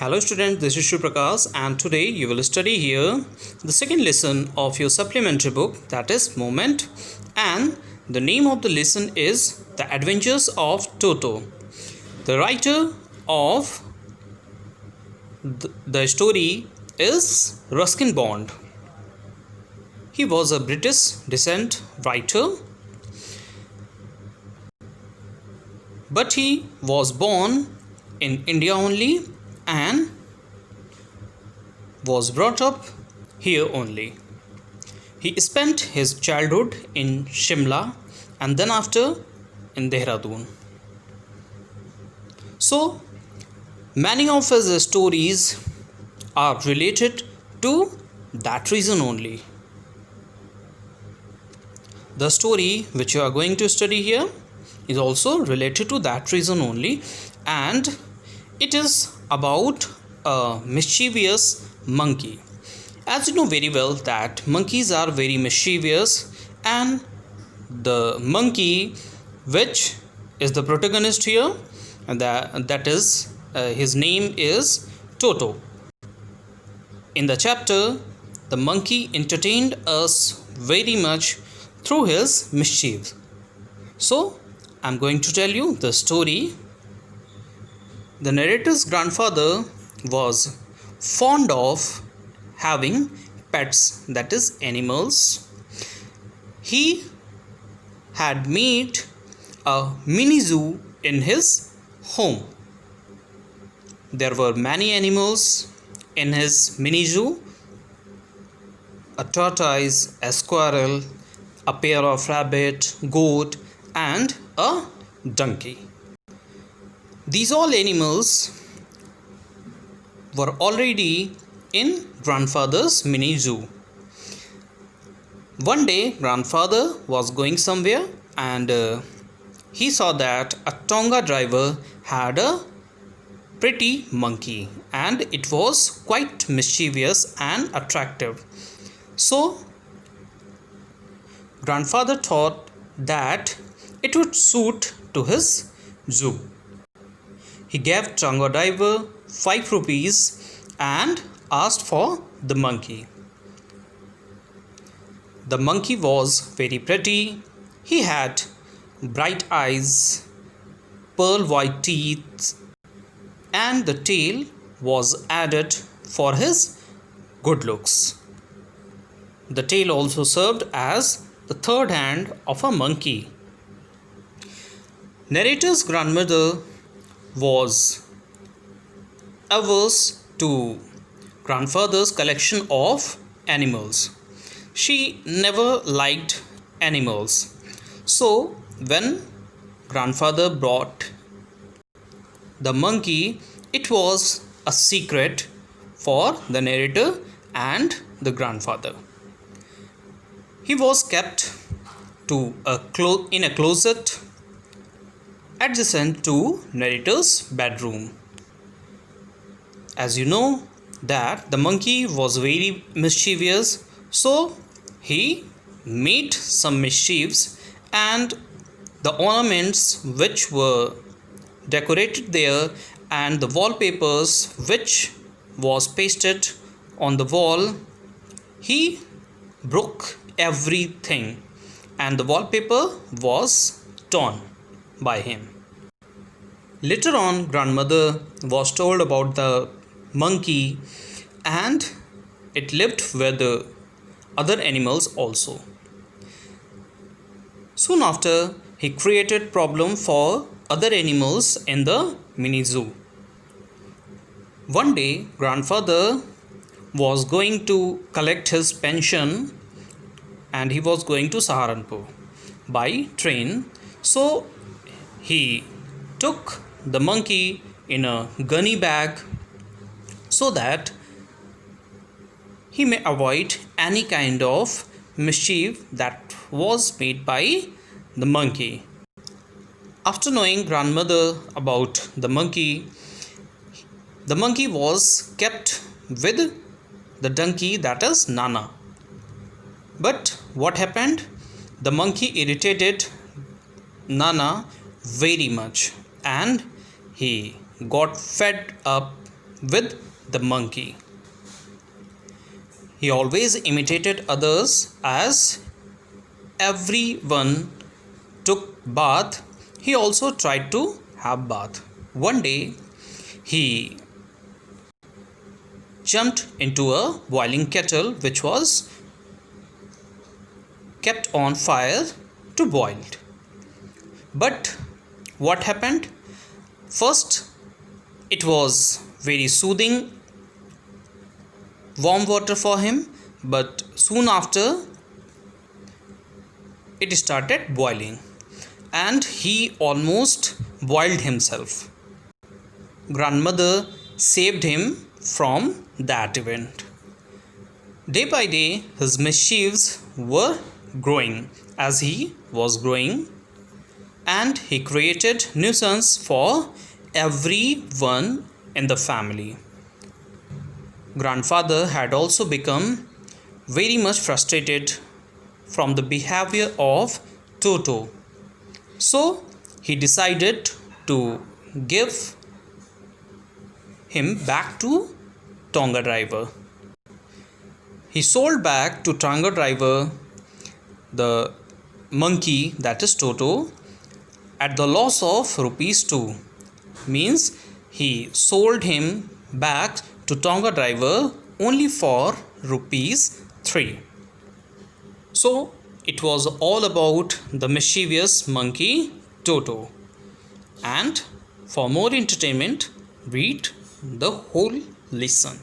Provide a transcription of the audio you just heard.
Hello students, this is Shuprakash and today you will study here the second lesson of your supplementary book, that is Moment, and the name of the lesson is The Adventures of Toto. The writer of the story is Ruskin Bond. He was a British descent writer, but he was born in India only and was brought up here only. He spent his childhood in Shimla and then after in Dehradun. So many of his stories are related to that reason only. The story which you are going to study here is also related to that reason only, and it is about a mischievous monkey. As you know very well that monkeys are very mischievous, and the monkey which is the protagonist here, and that is his name is Toto. In the chapter, the monkey entertained us very much through his mischief. So I'm going to tell you the story. The narrator's grandfather was fond of having pets, that is animals. He had made a mini zoo in his home. There were many animals in his mini zoo: a tortoise, a squirrel, a pair of rabbit, goat, and a donkey. These all animals were already in grandfather's mini zoo. One day grandfather was going somewhere and he saw that a Tonga driver had a pretty monkey and it was quite mischievous and attractive. So grandfather thought that it would suit to his zoo. He gave Tonga driver 5 rupees and asked for the monkey. The monkey was very pretty. He had bright eyes, pearl white teeth, and the tail was added for his good looks. The tail also served as the third hand of a monkey. Narrator's grandmother was averse to grandfather's collection of animals. She never liked animals. So when grandfather brought the monkey, it was a secret for the narrator and the grandfather. He was kept in a closet adjacent to narrator's bedroom. As you know that the monkey was very mischievous, so he made some mischiefs, and the ornaments which were decorated there and the wallpapers which was pasted on the wall, he broke everything and the wallpaper was torn by him. Later on, grandmother was told about the monkey and it lived with the other animals also. Soon after, he created problem for other animals in the mini zoo. One day, grandfather was going to collect his pension and he was going to Saharanpur by train. So he took the monkey in a gunny bag so that he may avoid any kind of mischief that was made by the monkey. After knowing grandmother about the monkey was kept with the donkey, that is Nana. But what happened? The monkey irritated Nana very much and he got fed up with the monkey. He always imitated others. As everyone took bath, he also tried to have bath. One day he jumped into a boiling kettle which was kept on fire to boil. But what happened? First, it was very soothing warm water for him, but soon after it started boiling and he almost boiled himself. Grandmother saved him from that event. Day by day, his mischiefs were growing as he was growing, and he created nuisance for everyone in the family. Grandfather had also become very much frustrated from the behavior of Toto. So he decided to give him back to Tonga driver. He sold back to Tonga driver the monkey, that is Toto, at the loss of rupees 2. Means he sold him back to Tonga driver only for rupees 3. So it was all about the mischievous monkey Toto. And for more entertainment, read the whole lesson.